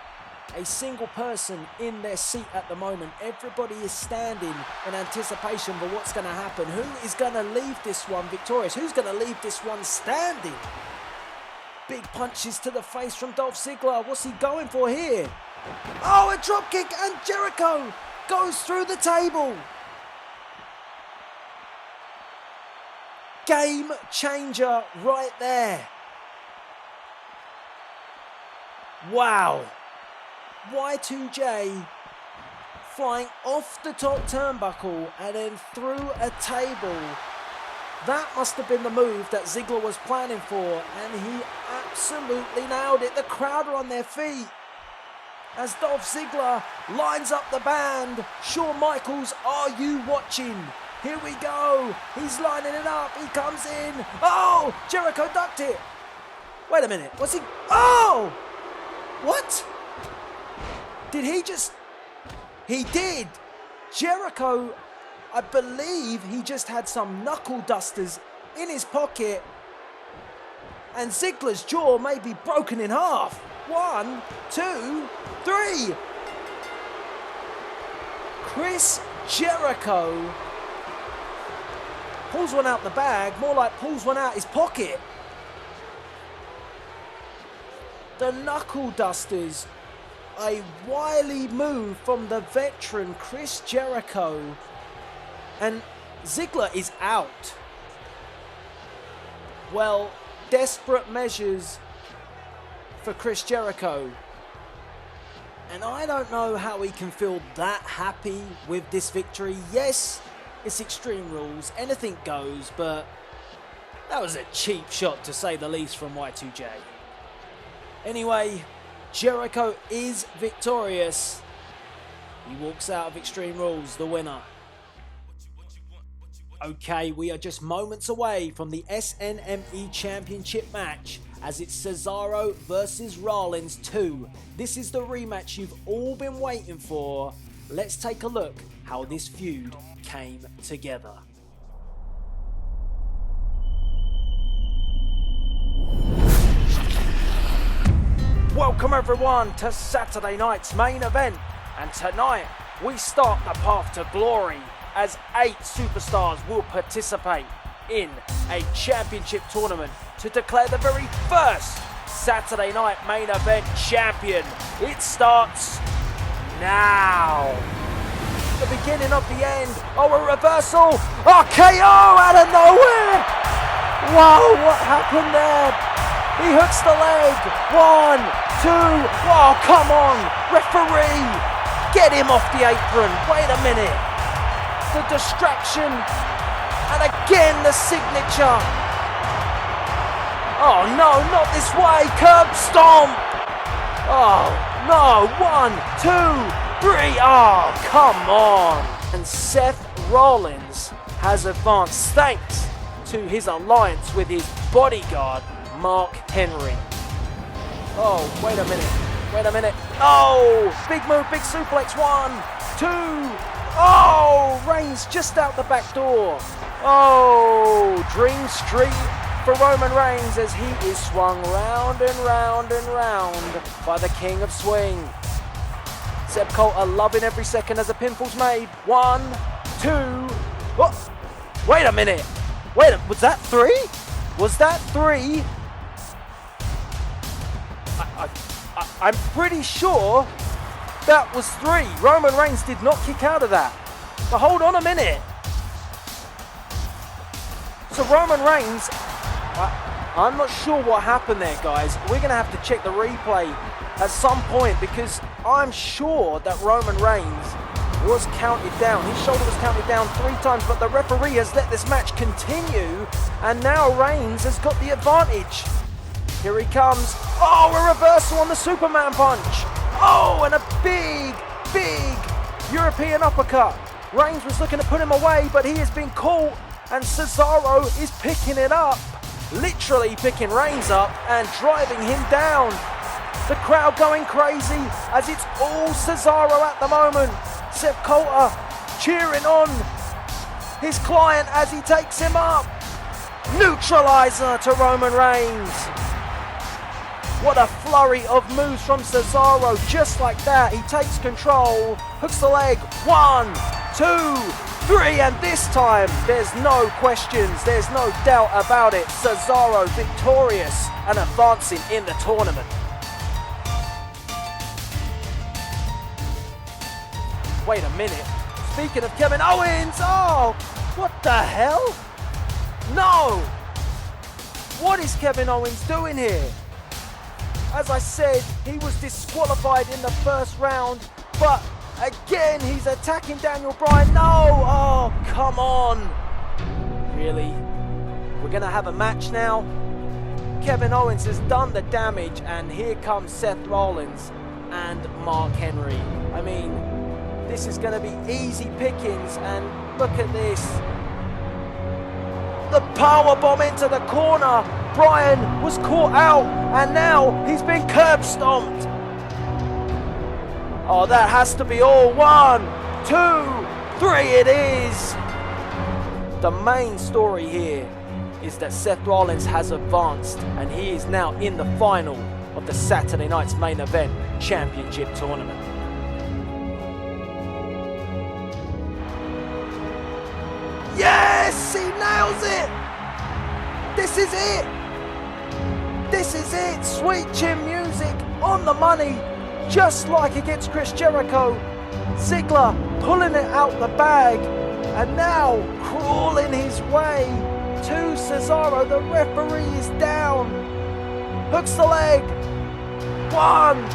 a single person in their seat at the moment. Everybody is standing in anticipation for what's going to happen. Who is going to leave this one victorious? Who's going to leave this one standing? Big punches to the face from Dolph Ziggler. What's he going for here? Oh, a drop kick, and Jericho goes through the table. Game changer right there. Wow. Y2J flying off the top turnbuckle and then through a table. That must have been the move that Ziggler was planning for, and he absolutely nailed it. The crowd are on their feet as Dolph Ziggler lines up the band. Shawn Michaels, are you watching? Here we go. He's lining it up. He comes in. Oh, Jericho ducked it. Wait a minute. Was he? Oh! What? Did he just... He did. Jericho, I believe he just had some knuckle dusters in his pocket. And Ziggler's jaw may be broken in half. 1, 2, 3. Chris Jericho pulls one out the bag, more like pulls one out his pocket. The knuckle dusters, a wily move from the veteran Chris Jericho, and Ziggler is out. Well, desperate measures for Chris Jericho, and I don't know how he can feel that happy with this victory. Yes, it's Extreme Rules, anything goes, but that was a cheap shot to say the least from Y2J. Anyway, Jericho is victorious. He walks out of Extreme Rules, the winner. Okay, we are just moments away from the SNME Championship match, as it's Cesaro versus Rollins 2. This is the rematch you've all been waiting for. Let's take a look how this feud came together. Welcome everyone to Saturday night's main event, and tonight we start the path to glory as 8 superstars will participate in a championship tournament to declare the very first Saturday night main event champion. It starts now. The beginning of the end. Oh, a reversal. RKO out of nowhere. Wow, what happened there? He hooks the leg. 1, 2. Oh, come on. Referee. Get him off the apron. Wait a minute. the distraction. And again, the signature. Oh no, not this way. Curb stomp. Oh no, 1, 2, 3. Oh, come on. And Seth Rollins has advanced thanks to his alliance with his bodyguard, Mark Henry. Oh, wait a minute. Oh, big move, big suplex. 1, 2. Oh, Reigns just out the back door. Oh, Dream Street for Roman Reigns as he is swung round and round and round by the King of Swing. Seb Coulter loving every second as a pinfall's made. 1, 2. Oh, wait a minute. Was that 3? Was that 3? I'm pretty sure that was 3. Roman Reigns did not kick out of that. But hold on a minute. So Roman Reigns, I'm not sure what happened there, guys. We're going to have to check the replay at some point because I'm sure that Roman Reigns was counted down. His shoulder was counted down 3 times, but the referee has let this match continue, and now Reigns has got the advantage. Here he comes. Oh, a reversal on the Superman punch. Oh, and a big European uppercut. Reigns was looking to put him away, but he has been caught, and Cesaro is picking it up. Literally picking Reigns up and driving him down. The crowd going crazy as it's all Cesaro at the moment. Seth Coulter cheering on his client as he takes him up. Neutralizer to Roman Reigns. What a flurry of moves from Cesaro. Just like that, he takes control, hooks the leg. 1, 2, 3, and this time there's no questions, there's no doubt about it. Cesaro victorious and advancing in the tournament. Wait a minute. Speaking of Kevin Owens, oh, what the hell? No! What is Kevin Owens doing here? As I said, he was disqualified in the first round, but again, he's attacking Daniel Bryan. No! Oh, come on. Really? We're going to have a match now? Kevin Owens has done the damage, and here comes Seth Rollins and Mark Henry. I mean, this is going to be easy pickings, and look at this. The powerbomb into the corner. Bryan was caught out, and now he's been curb stomped. Oh, that has to be all. 1, 2, 3, it is. The main story here is that Seth Rollins has advanced, and he is now in the final of the Saturday night's main event championship tournament. Yes, he nails it. This is it. This is it. Sweet chin music on the money, just like against Chris Jericho. Ziggler pulling it out the bag, and now crawling his way to Cesaro. The referee is down. Hooks the leg. 1.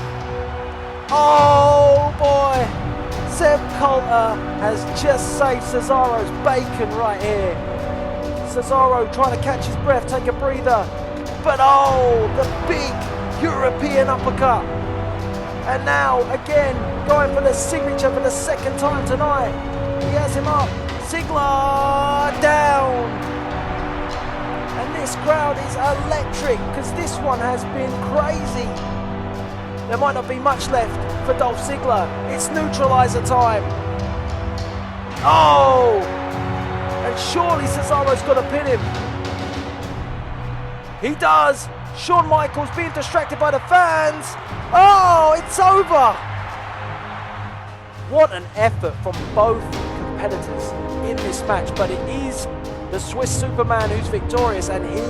Oh boy. Seth Coulter has just saved Cesaro's bacon right here. Cesaro trying to catch his breath, take a breather. But oh, the big European uppercut. And now, again, going for the signature for the second time tonight. He has him up. Ziggler down. And this crowd is electric because this one has been crazy. There might not be much left for Dolph Ziggler. It's neutralizer time. Oh! And surely Cesaro's got to pin him. He does. Shawn Michaels being distracted by the fans. Oh, it's over. What an effort from both competitors in this match. But it is the Swiss Superman who's victorious, and he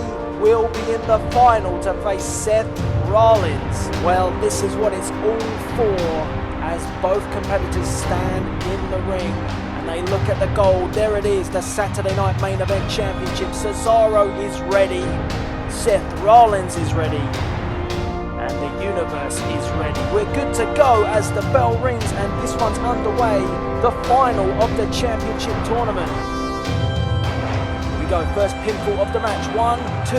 will be in the final to face Seth Rollins. Well, this is what it's all for as both competitors stand in the ring and they look at the gold. There it is, the Saturday Night Main Event Championship. Cesaro is ready. Seth Rollins is ready. And the universe is ready. We're good to go as the bell rings, and this one's underway the final of the championship tournament. Here we go, first pinfall of the match. 1, 2,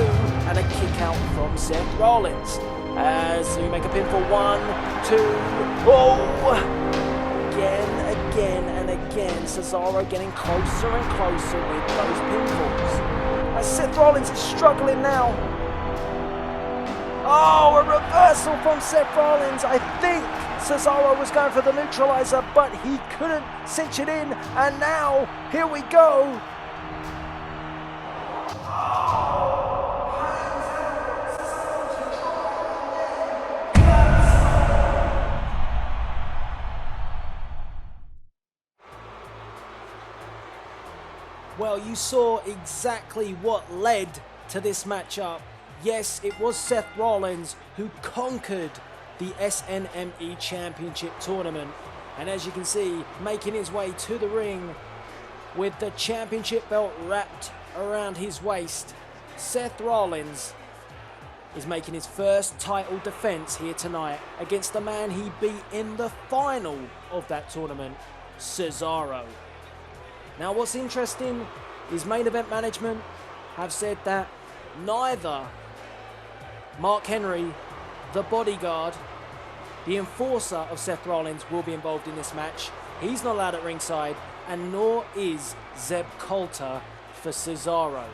and a kick out from Seth Rollins. As we make a pinfall, 1, 2, oh! Again and again, Cesaro getting closer and closer with those pinfalls. As Seth Rollins is struggling now. Oh, a reversal from Seth Rollins. I think Cesaro was going for the neutralizer, but he couldn't cinch it in. And now, here we go. Well, you saw exactly what led to this matchup. Yes, it was Seth Rollins who conquered the SNME Championship tournament. And as you can see, making his way to the ring with the championship belt wrapped around his waist, Seth Rollins is making his first title defense here tonight against the man he beat in the final of that tournament, Cesaro. Now, what's interesting is main event management have said that neither Mark Henry, the bodyguard, the enforcer of Seth Rollins, will be involved in this match. He's not allowed at ringside, and nor is Zeb Coulter for Cesaro.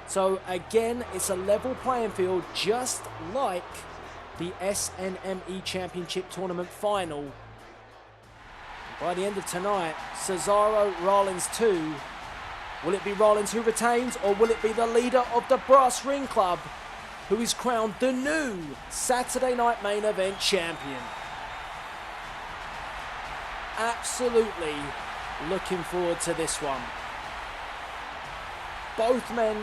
So again, it's a level playing field, just like the SNME Championship tournament final. By the end of tonight, Cesaro, Rollins 2. Will it be Rollins who retains, or will it be the leader of the Brass Ring Club who is crowned the new Saturday Night Main Event champion? Absolutely looking forward to this one. Both men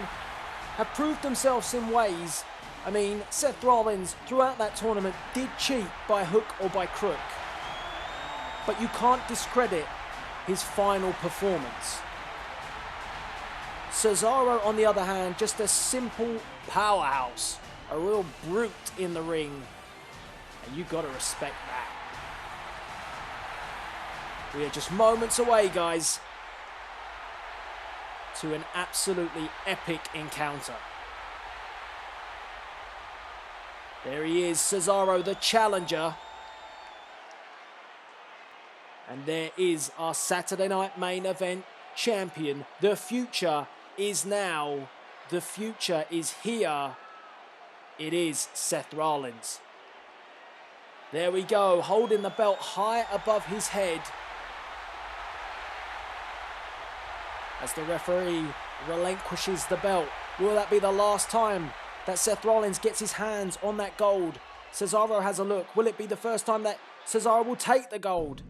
have proved themselves in ways. I mean, Seth Rollins throughout that tournament did cheat by hook or by crook. But you can't discredit his final performance. Cesaro, on the other hand, just a simple powerhouse, a real brute in the ring, and you got to respect that. We are just moments away, guys, to an absolutely epic encounter. There he is, Cesaro, the challenger. And there is our Saturday Night Main Event champion. The future is now. The future is here. It is Seth Rollins. There we go, holding the belt high above his head as the referee relinquishes the belt. Will that be the last time that Seth Rollins gets his hands on that gold? Cesaro has a look. Will it be the first time that Cesaro will take the gold?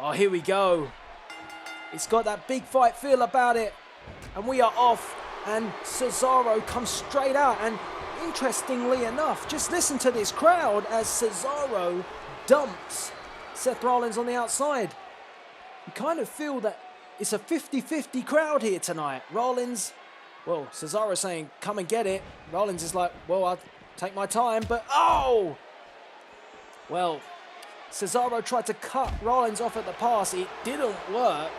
Oh, here we go. It's got that big fight feel about it. And we are off. And Cesaro comes straight out. And interestingly enough, just listen to this crowd as Cesaro dumps Seth Rollins on the outside. You kind of feel that it's a 50-50 crowd here tonight. Rollins, well, Cesaro saying, come and get it. Rollins is like, well, I'll take my time. But, oh! Well, Cesaro tried to cut Rollins off at the pass. It didn't work.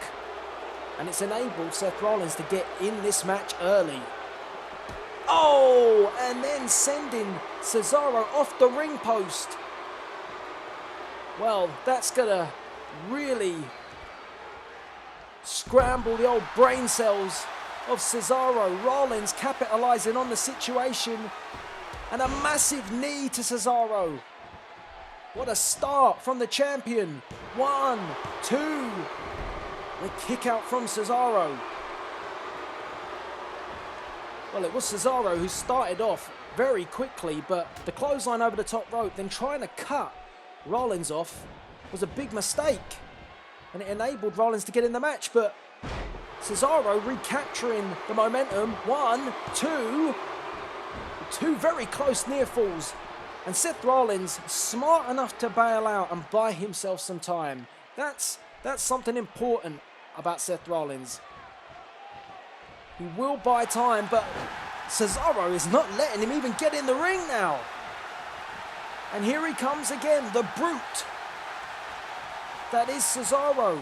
And it's enabled Seth Rollins to get in this match early. Oh! And then sending Cesaro off the ring post. Well, that's going to really scramble the old brain cells of Cesaro. Rollins capitalizing on the situation. And a massive knee to Cesaro. What a start from the champion. 1, 2. The kick out from Cesaro. Well, it was Cesaro who started off very quickly, but the clothesline over the top rope, then trying to cut Rollins off, was a big mistake. And it enabled Rollins to get in the match, but Cesaro recapturing the momentum. 1, 2. Two very close near falls. And Seth Rollins smart enough to bail out and buy himself some time. That's something important about Seth Rollins. He will buy time, but Cesaro is not letting him even get in the ring now. And here he comes again, the brute. That is Cesaro.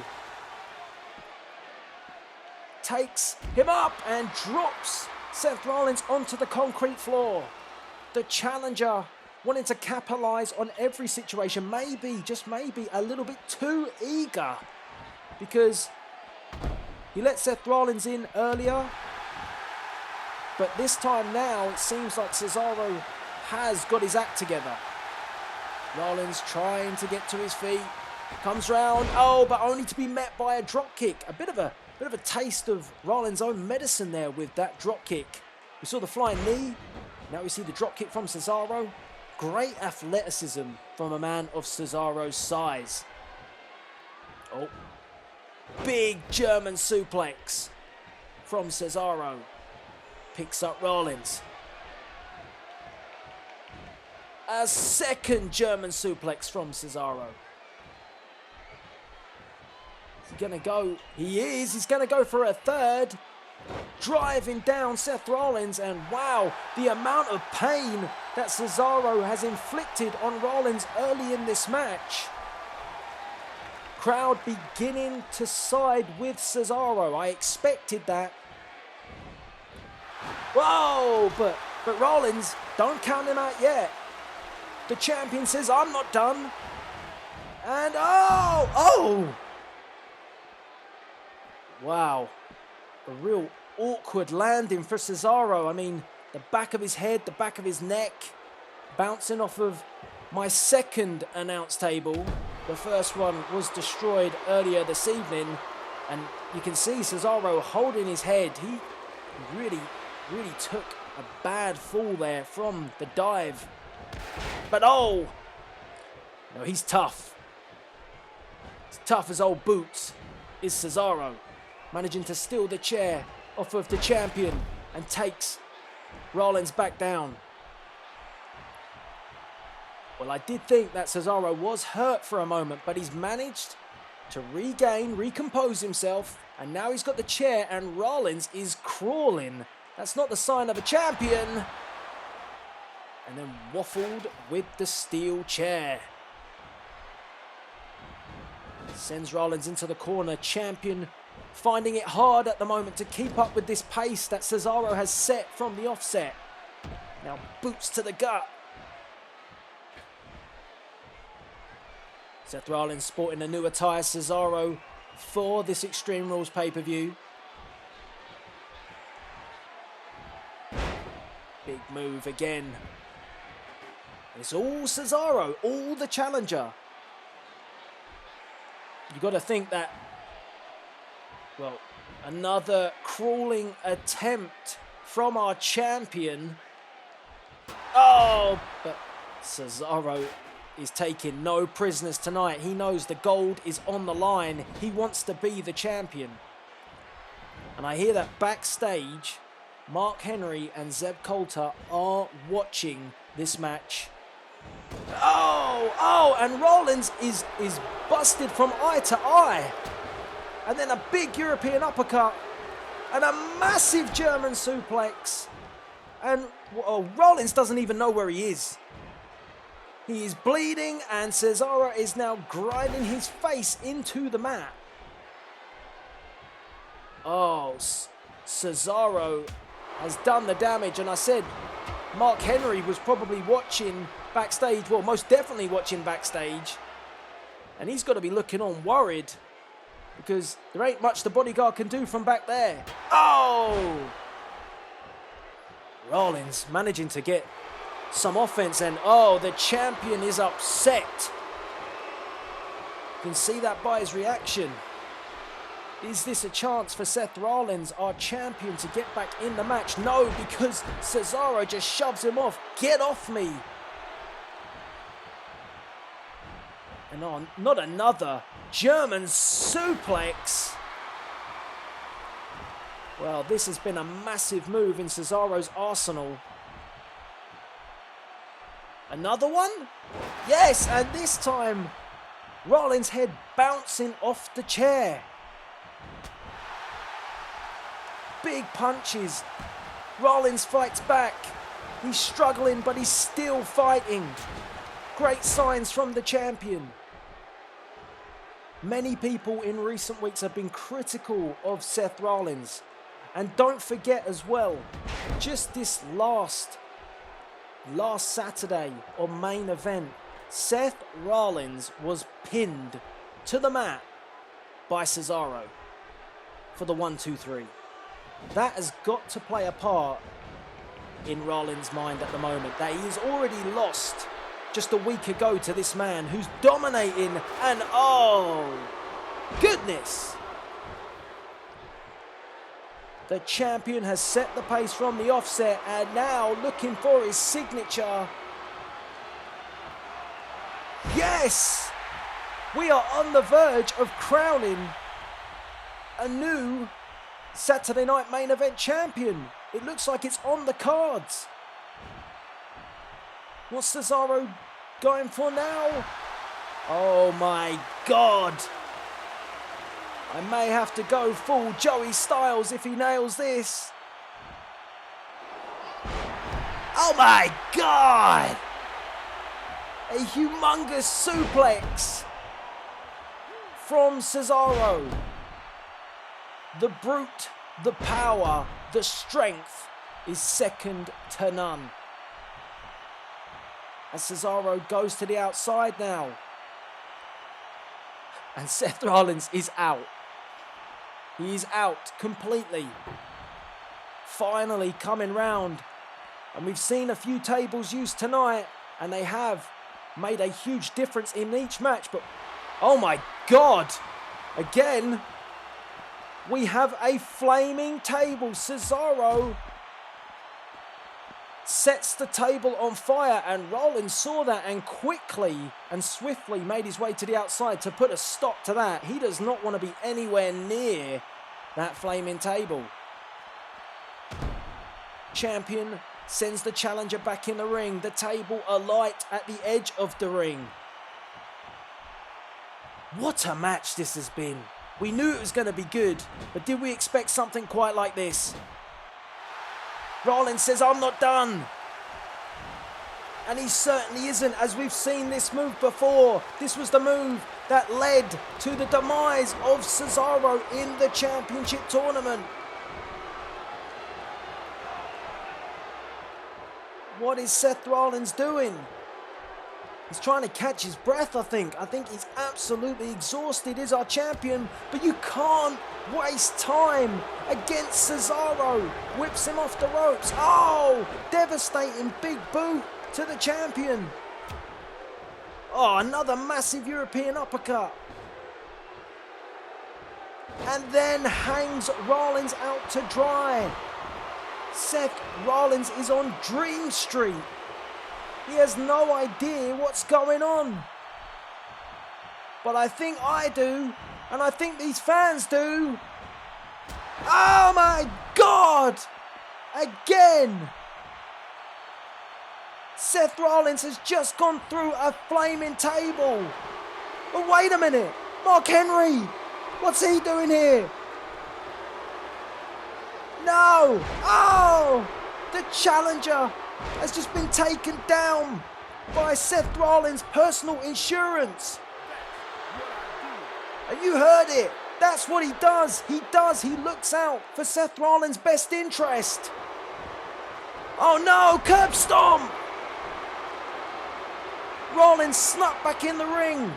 Takes him up and drops Seth Rollins onto the concrete floor. The challenger wanting to capitalize on every situation, maybe, just maybe, a little bit too eager, because he let Seth Rollins in earlier, but this time now it seems like Cesaro has got his act together. Rollins trying to get to his feet, comes round, oh, but only to be met by a drop kick. A bit of a taste of Rollins' own medicine there with that drop kick. We saw the flying knee, now we see the drop kick from Cesaro. Great athleticism from a man of Cesaro's size. Oh, big German suplex from Cesaro. Picks up Rollins. A second German suplex from Cesaro. Is he gonna go? He is. He's gonna go for a third. Driving down Seth Rollins, and wow, the amount of pain that Cesaro has inflicted on Rollins early in this match. Crowd beginning to side with Cesaro. I expected that. Whoa, but Rollins, don't count him out yet. The champion says, I'm not done. And oh! Wow. A real awkward landing for Cesaro. I mean, the back of his head, the back of his neck, bouncing off of my second announce table. The first one was destroyed earlier this evening, and you can see Cesaro holding his head. He really took a bad fall there from the dive. But oh! No, he's tough. As tough as old boots is Cesaro. Managing to steal the chair off of the champion and takes Rollins back down. Well, I did think that Cesaro was hurt for a moment, but he's managed to recompose himself, and now he's got the chair and Rollins is crawling. That's not the sign of a champion. And then waffled with the steel chair. Sends Rollins into the corner. Champion finding it hard at the moment to keep up with this pace that Cesaro has set from the offset. Now boots to the gut. Seth Rollins sporting a new attire, Cesaro, for this Extreme Rules pay-per-view. Big move again. It's all Cesaro, all the challenger. You got to think that, well, another crawling attempt from our champion. Oh, but Cesaro is taking no prisoners tonight. He knows the gold is on the line. He wants to be the champion. And I hear that backstage, Mark Henry and Zeb Coulter are watching this match. Oh, and Rollins is busted from eye to eye. And then a big European uppercut and a massive German suplex. And Rollins doesn't even know where he is. He is bleeding, and Cesaro is now grinding his face into the mat. Oh, Cesaro has done the damage, and I said Mark Henry was probably watching backstage, well, most definitely watching backstage, and he's got to be looking on worried because there ain't much the bodyguard can do from back there. Oh! Rollins managing to get some offense, and oh, the champion is upset. You can see that by his reaction. Is this a chance for Seth Rollins, our champion, to get back in the match? No, because Cesaro just shoves him off. Get off me. And on, not another German suplex. Well, this has been a massive move in Cesaro's arsenal. Another one? Yes, and this time Rollins' head bouncing off the chair. Big punches. Rollins fights back. He's struggling, but he's still fighting. Great signs from the champion. Many people in recent weeks have been critical of Seth Rollins. And don't forget as well, just this last Saturday on main event, Seth Rollins was pinned to the mat by Cesaro for the 1-2-3. That has got to play a part in Rollins' mind at the moment, that he's already lost just a week ago to this man who's dominating, and oh goodness, the champion has set the pace from the offset and now looking for his signature. Yes, we are on the verge of crowning a new Saturday night main event champion. It looks like it's on the cards. What's Cesaro going for now? Oh my God. I may have to go full Joey Styles if he nails this. Oh my God. A humongous suplex from Cesaro. The brute, the power, the strength is second to none. As Cesaro goes to the outside now. And Seth Rollins is out. He is out completely. Finally coming round. And we've seen a few tables used tonight. And they have made a huge difference in each match. But, oh my God. Again, we have a flaming table. Cesaro sets the table on fire, and Rollins saw that and quickly and swiftly made his way to the outside to put a stop to that. He does not want to be anywhere near that flaming table. Champion sends the challenger back in the ring. The table alight at the edge of the ring. What a match this has been. We knew it was going to be good, but did we expect something quite like this? Rollins says, I'm not done. And he certainly isn't, as we've seen this move before. This was the move that led to the demise of Cesaro in the championship tournament. What is Seth Rollins doing? He's trying to catch his breath, I think. I think he's absolutely exhausted. He's our champion, but you can't waste time against Cesaro. Whips him off the ropes. Oh, devastating big boot to the champion. Oh, another massive European uppercut. And then hangs Rollins out to dry. Seth Rollins is on Dream Street. He has no idea what's going on. But I think I do, and I think these fans do. Oh my God! Again! Seth Rollins has just gone through a flaming table. But wait a minute, Mark Henry, what's he doing here? No! Oh! The challenger has just been taken down by Seth Rollins' personal insurance. And you heard it. That's what he does. He looks out for Seth Rollins' best interest. Oh no, curb stomp! Rollins snuck back in the ring.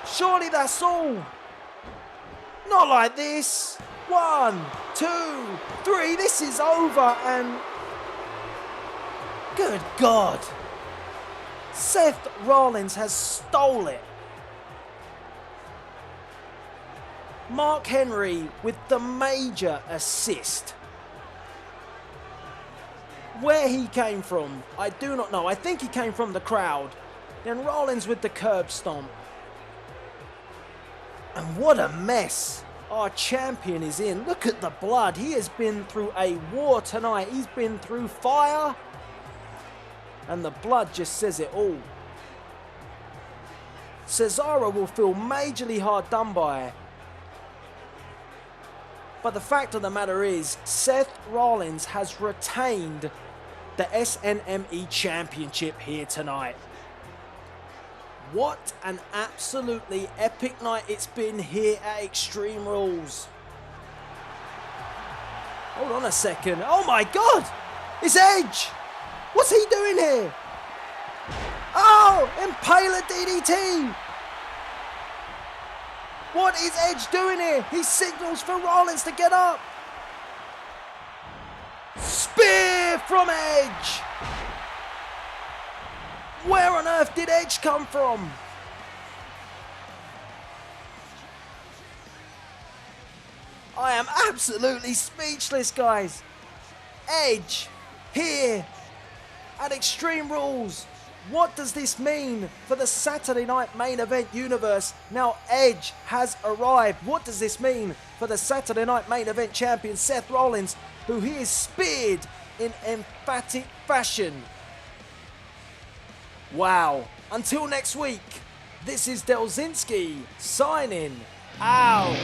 Surely that's all. Not like this. 1, 2, 3. This is over, and good God. Seth Rollins has stole it. Mark Henry with the major assist. Where he came from, I do not know. I think he came from the crowd. Then Rollins with the curb stomp. And what a mess our champion is in. Look at the blood. He has been through a war tonight. He's been through fire. And the blood just says it all. Cesaro will feel majorly hard done by. But the fact of the matter is, Seth Rollins has retained the SNME Championship here tonight. What an absolutely epic night it's been here at Extreme Rules. Hold on a second. Oh my God! It's Edge! What's he doing here? Oh! Impaler DDT! What is Edge doing here? He signals for Rollins to get up. Spear from Edge! Where on earth did Edge come from? I am absolutely speechless, guys. Edge here at Extreme Rules. What does this mean for the Saturday night main event universe? Now Edge has arrived. What does this mean for the Saturday night main event champion Seth Rollins, who he is speared in emphatic fashion? Wow. Until next week, this is Delzinski signing out.